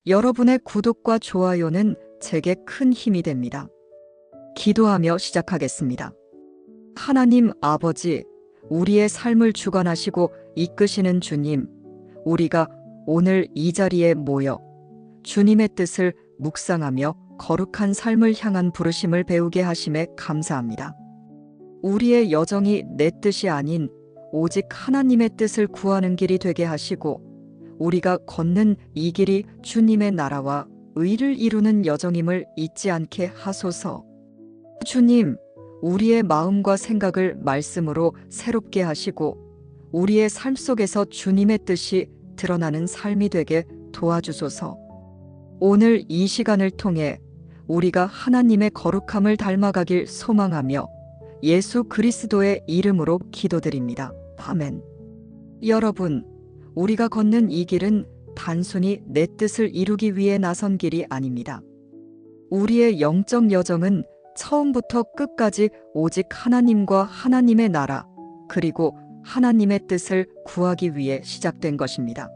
여러분의 구독과 좋아요는 제게 큰 힘이 됩니다. 기도하며 시작하겠습니다. 하나님 아버지, 우리의 삶을 주관하시고 이끄시는 주님, 우리가 오늘 이 자리에 모여 주님의 뜻을 묵상하며 거룩한 삶을 향한 부르심을 배우게 하심에 감사합니다. 우리의 여정이 내 뜻이 아닌 오직 하나님의 뜻을 구하는 길이 되게 하시고, 우리가 걷는 이 길이 주님의 나라와 의를 이루는 여정임을 잊지 않게 하소서. 주님, 우리의 마음과 생각을 말씀으로 새롭게 하시고 우리의 삶 속에서 주님의 뜻이 드러나는 삶이 되게 도와주소서. 오늘 이 시간을 통해 우리가 하나님의 거룩함을 닮아가길 소망하며 예수 그리스도의 이름으로 기도드립니다. 아멘. 여러분, 우리가 걷는 이 길은 단순히 내 뜻을 이루기 위해 나선 길이 아닙니다. 우리의 영적 여정은 처음부터 끝까지 오직 하나님과 하나님의 나라, 그리고 하나님의 뜻을 구하기 위해 시작된 것입니다.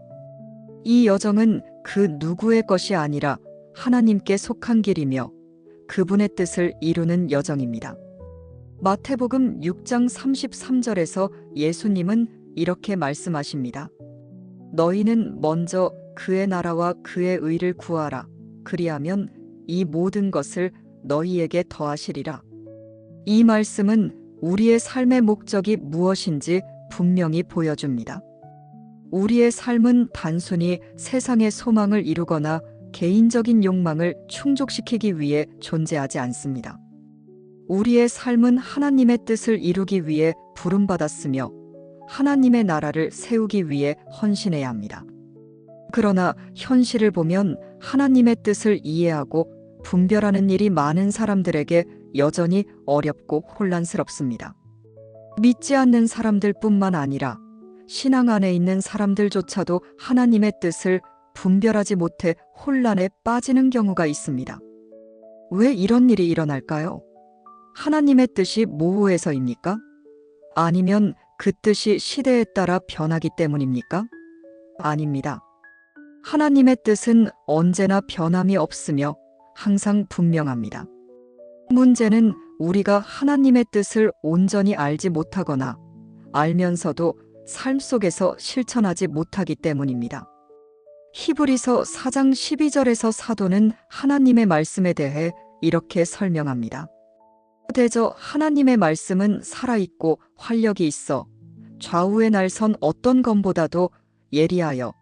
이 여정은 그 누구의 것이 아니라 하나님께 속한 길이며 그분의 뜻을 이루는 여정입니다. 마태복음 6장 33절에서 예수님은 이렇게 말씀하십니다. 너희는 먼저 그의 나라와 그의 의를 구하라. 그리하면 이 모든 것을 너희에게 더하시리라. 이 말씀은 우리의 삶의 목적이 무엇인지 분명히 보여줍니다. 우리의 삶은 단순히 세상의 소망을 이루거나 개인적인 욕망을 충족시키기 위해 존재하지 않습니다. 우리의 삶은 하나님의 뜻을 이루기 위해 부름받았으며 하나님의 나라를 세우기 위해 헌신해야 합니다. 그러나 현실을 보면 하나님의 뜻을 이해하고 분별하는 일이 많은 사람들에게 여전히 어렵고 혼란스럽습니다. 믿지 않는 사람들뿐만 아니라 신앙 안에 있는 사람들조차도 하나님의 뜻을 분별하지 못해 혼란에 빠지는 경우가 있습니다. 왜 이런 일이 일어날까요? 하나님의 뜻이 모호해서입니까? 아니면 그 뜻이 시대에 따라 변하기 때문입니까? 아닙니다. 하나님의 뜻은 언제나 변함이 없으며 항상 분명합니다. 문제는 우리가 하나님의 뜻을 온전히 알지 못하거나 알면서도 삶 속에서 실천하지 못하기 때문입니다. 히브리서 4장 12절에서 사도는 하나님의 말씀에 대해 이렇게 설명합니다. 대저 하나님의 말씀은 살아있고 활력이 있어 좌우의 날선 어떤 검보다도 예리하여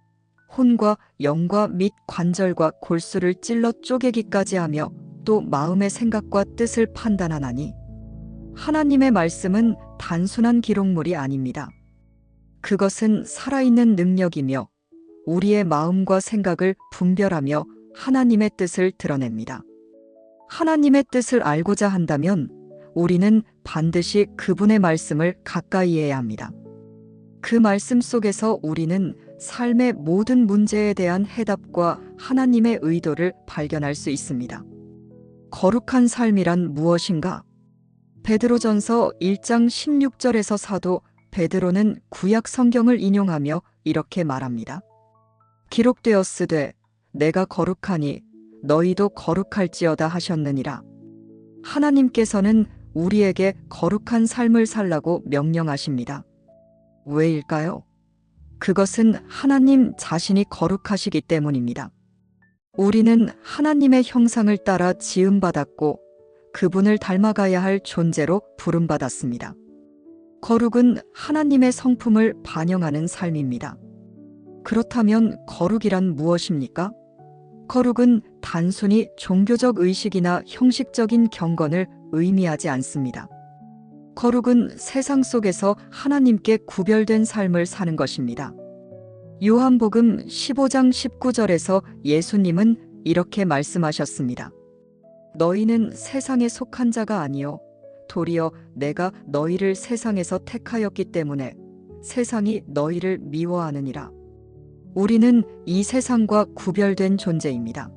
혼과 영과 및 관절과 골수를 찔러 쪼개기까지 하며 또 마음의 생각과 뜻을 판단하나니, 하나님의 말씀은 단순한 기록물이 아닙니다. 그것은 살아있는 능력이며 우리의 마음과 생각을 분별하며 하나님의 뜻을 드러냅니다. 하나님의 뜻을 알고자 한다면 우리는 반드시 그분의 말씀을 가까이 해야 합니다. 그 말씀 속에서 우리는 삶의 모든 문제에 대한 해답과 하나님의 의도를 발견할 수 있습니다. 거룩한 삶이란 무엇인가? 베드로전서 1장 16절에서 사도 베드로는 구약 성경을 인용하며 이렇게 말합니다. 기록되었으되 내가 거룩하니 너희도 거룩할지어다 하셨느니라. 하나님께서는 우리에게 거룩한 삶을 살라고 명령하십니다. 왜일까요? 그것은 하나님 자신이 거룩하시기 때문입니다. 우리는 하나님의 형상을 따라 지음받았고 그분을 닮아가야 할 존재로 부름받았습니다. 거룩은 하나님의 성품을 반영하는 삶입니다. 그렇다면 거룩이란 무엇입니까? 거룩은 단순히 종교적 의식이나 형식적인 경건을 의미하지 않습니다. 거룩은 세상 속에서 하나님께 구별된 삶을 사는 것입니다. 요한복음 15장 19절에서 예수님은 이렇게 말씀하셨습니다. 너희는 세상에 속한 자가 아니요 도리어 내가 너희를 세상에서 택하였기 때문에 세상이 너희를 미워하느니라. 우리는 이 세상과 구별된 존재입니다.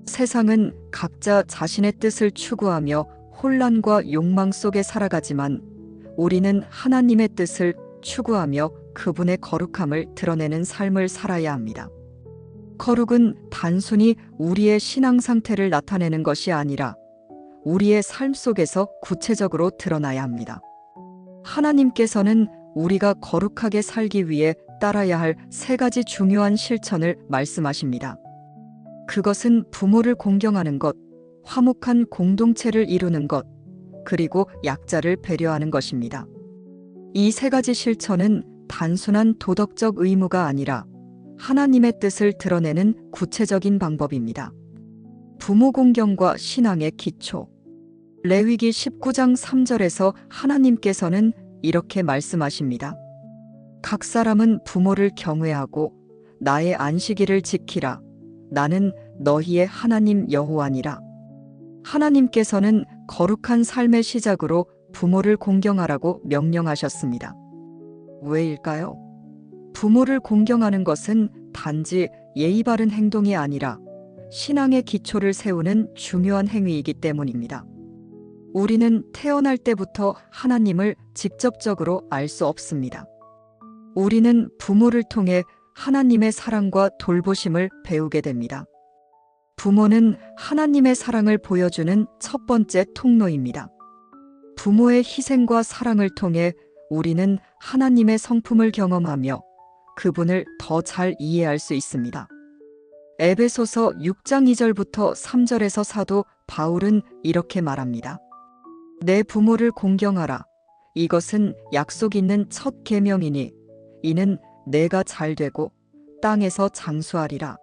세상은 각자 자신의 뜻을 추구하며 혼란과 욕망 속에 살아가지만 우리는 하나님의 뜻을 추구하며 그분의 거룩함을 드러내는 삶을 살아야 합니다. 거룩은 단순히 우리의 신앙 상태를 나타내는 것이 아니라 우리의 삶 속에서 구체적으로 드러나야 합니다. 하나님께서는 우리가 거룩하게 살기 위해 따라야 할 3가지 중요한 실천을 말씀하십니다. 그것은 부모를 공경하는 것, 화목한 공동체를 이루는 것, 그리고 약자를 배려하는 것입니다. 이 3가지 실천은 단순한 도덕적 의무가 아니라 하나님의 뜻을 드러내는 구체적인 방법입니다. 부모 공경과 신앙의 기초. 레위기 19장 3절에서 하나님께서는 이렇게 말씀하십니다. 각 사람은 부모를 경외하고 나의 안식일을 지키라. 나는 너희의 하나님 여호와니라. 하나님께서는 거룩한 삶의 시작으로 부모를 공경하라고 명령하셨습니다. 왜일까요? 부모를 공경하는 것은 단지 예의 바른 행동이 아니라 신앙의 기초를 세우는 중요한 행위이기 때문입니다. 우리는 태어날 때부터 하나님을 직접적으로 알 수 없습니다. 우리는 부모를 통해 하나님의 사랑과 돌보심을 배우게 됩니다. 부모는 하나님의 사랑을 보여주는 첫 번째 통로입니다. 부모의 희생과 사랑을 통해 우리는 하나님의 성품을 경험하며 그분을 더 잘 이해할 수 있습니다. 에베소서 6장 2절부터 3절에서 사도 바울은 이렇게 말합니다. 내 부모를 공경하라. 이것은 약속 있는 첫 계명이니 이는 내가 잘되고 땅에서 장수하리라.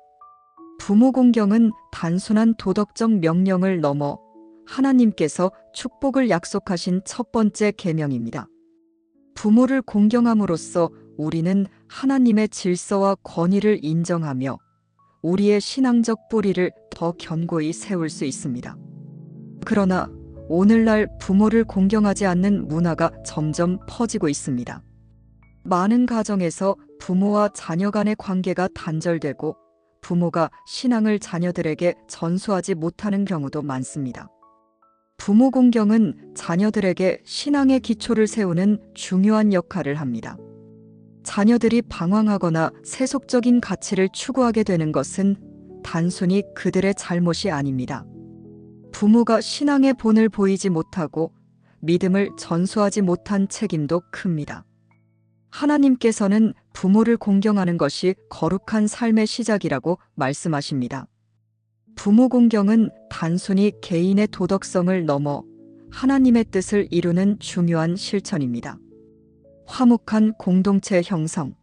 부모 공경은 단순한 도덕적 명령을 넘어 하나님께서 축복을 약속하신 첫 번째 계명입니다. 부모를 공경함으로써 우리는 하나님의 질서와 권위를 인정하며 우리의 신앙적 뿌리를 더 견고히 세울 수 있습니다. 그러나 오늘날 부모를 공경하지 않는 문화가 점점 퍼지고 있습니다. 많은 가정에서 부모와 자녀 간의 관계가 단절되고 부모가 신앙을 자녀들에게 전수하지 못하는 경우도 많습니다. 부모 공경은 자녀들에게 신앙의 기초를 세우는 중요한 역할을 합니다. 자녀들이 방황하거나 세속적인 가치를 추구하게 되는 것은 단순히 그들의 잘못이 아닙니다. 부모가 신앙의 본을 보이지 못하고 믿음을 전수하지 못한 책임도 큽니다. 하나님께서는 부모를 공경하는 것이 거룩한 삶의 시작이라고 말씀하십니다. 부모 공경은 단순히 개인의 도덕성을 넘어 하나님의 뜻을 이루는 중요한 실천입니다. 화목한 공동체 형성.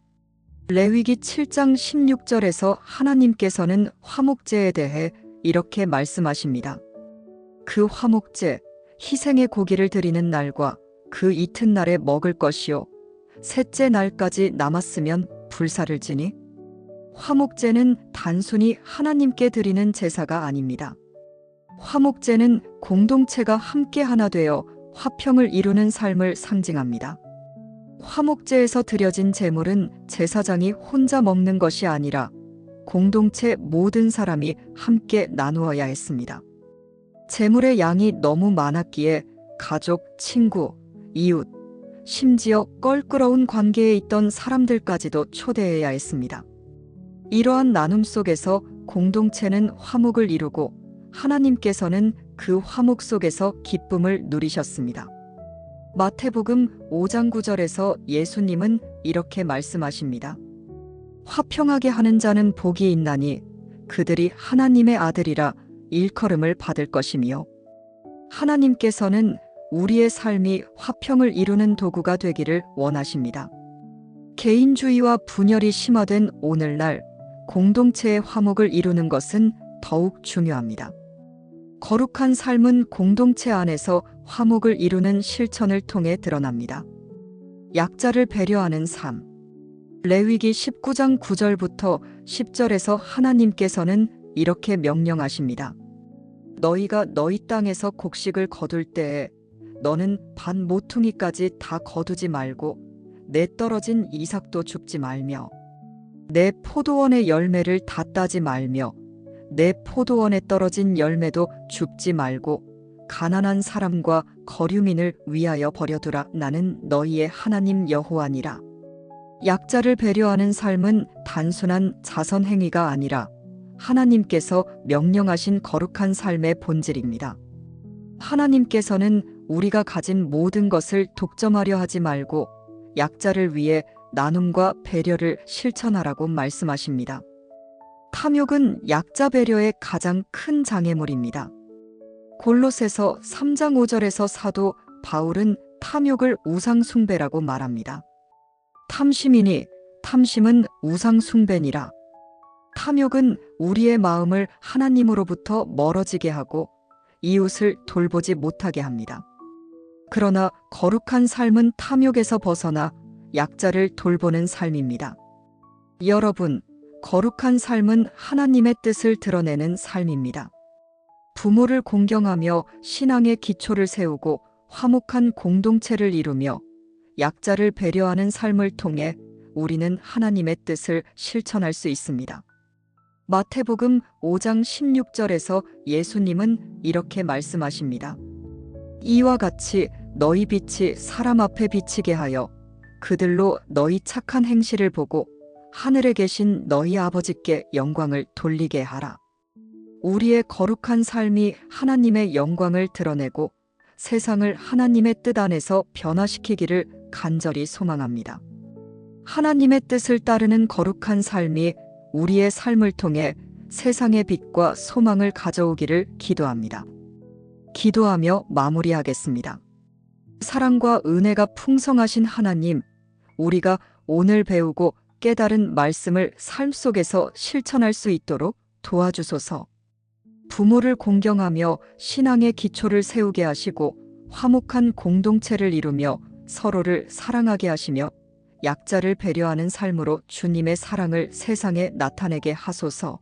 레위기 7장 16절에서 하나님께서는 화목제에 대해 이렇게 말씀하십니다. 그 화목제, 희생의 고기를 드리는 날과 그 이튿날에 먹을 것이요 셋째 날까지 남았으면 불사를 지니. 화목제는 단순히 하나님께 드리는 제사가 아닙니다. 화목제는 공동체가 함께 하나 되어 화평을 이루는 삶을 상징합니다. 화목제에서 드려진 제물은 제사장이 혼자 먹는 것이 아니라 공동체 모든 사람이 함께 나누어야 했습니다. 제물의 양이 너무 많았기에 가족, 친구, 이웃, 심지어 껄끄러운 관계에 있던 사람들까지도 초대해야 했습니다. 이러한 나눔 속에서 공동체는 화목을 이루고 하나님께서는 그 화목 속에서 기쁨을 누리셨습니다. 마태복음 5장 9절에서 예수님은 이렇게 말씀하십니다. 화평하게 하는 자는 복이 있나니 그들이 하나님의 아들이라 일컬음을 받을 것이며. 하나님께서는 우리의 삶이 화평을 이루는 도구가 되기를 원하십니다. 개인주의와 분열이 심화된 오늘날 공동체의 화목을 이루는 것은 더욱 중요합니다. 거룩한 삶은 공동체 안에서 화목을 이루는 실천을 통해 드러납니다. 약자를 배려하는 삶. 레위기 19장 9절부터 10절에서 하나님께서는 이렇게 명령하십니다. 너희가 너희 땅에서 곡식을 거둘 때에 너는 반 모퉁이까지 다 거두지 말고 내 떨어진 이삭도 줍지 말며 내 포도원의 열매를 다 따지 말며 내 포도원에 떨어진 열매도 줍지 말고 가난한 사람과 거류민을 위하여 버려두라. 나는 너희의 하나님 여호와니라. 약자를 배려하는 삶은 단순한 자선 행위가 아니라 하나님께서 명령하신 거룩한 삶의 본질입니다. 하나님께서는 우리가 가진 모든 것을 독점하려 하지 말고 약자를 위해 나눔과 배려를 실천하라고 말씀하십니다. 탐욕은 약자 배려의 가장 큰 장애물입니다. 골로새서 3장 5절에서 사도 바울은 탐욕을 우상숭배라고 말합니다. 탐심이니 탐심은 우상숭배니라. 탐욕은 우리의 마음을 하나님으로부터 멀어지게 하고 이웃을 돌보지 못하게 합니다. 그러나 거룩한 삶은 탐욕에서 벗어나 약자를 돌보는 삶입니다. 여러분, 거룩한 삶은 하나님의 뜻을 드러내는 삶입니다. 부모를 공경하며 신앙의 기초를 세우고 화목한 공동체를 이루며 약자를 배려하는 삶을 통해 우리는 하나님의 뜻을 실천할 수 있습니다. 마태복음 5장 16절에서 예수님은 이렇게 말씀하십니다. 이와 같이 너희 빛이 사람 앞에 비치게 하여 그들로 너희 착한 행실을 보고 하늘에 계신 너희 아버지께 영광을 돌리게 하라. 우리의 거룩한 삶이 하나님의 영광을 드러내고 세상을 하나님의 뜻 안에서 변화시키기를 간절히 소망합니다. 하나님의 뜻을 따르는 거룩한 삶이 우리의 삶을 통해 세상의 빛과 소망을 가져오기를 기도합니다. 기도하며 마무리하겠습니다. 사랑과 은혜가 풍성하신 하나님, 우리가 오늘 배우고 깨달은 말씀을 삶 속에서 실천할 수 있도록 도와주소서. 부모를 공경하며 신앙의 기초를 세우게 하시고 화목한 공동체를 이루며 서로를 사랑하게 하시며 약자를 배려하는 삶으로 주님의 사랑을 세상에 나타내게 하소서.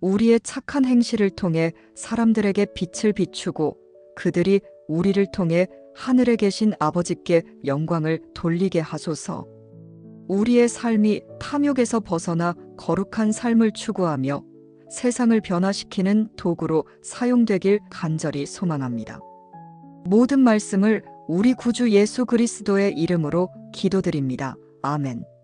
우리의 착한 행실을 통해 사람들에게 빛을 비추고 그들이 우리를 통해 하늘에 계신 아버지께 영광을 돌리게 하소서. 우리의 삶이 탐욕에서 벗어나 거룩한 삶을 추구하며 세상을 변화시키는 도구로 사용되길 간절히 소망합니다. 모든 말씀을 우리 구주 예수 그리스도의 이름으로 기도드립니다. 아멘.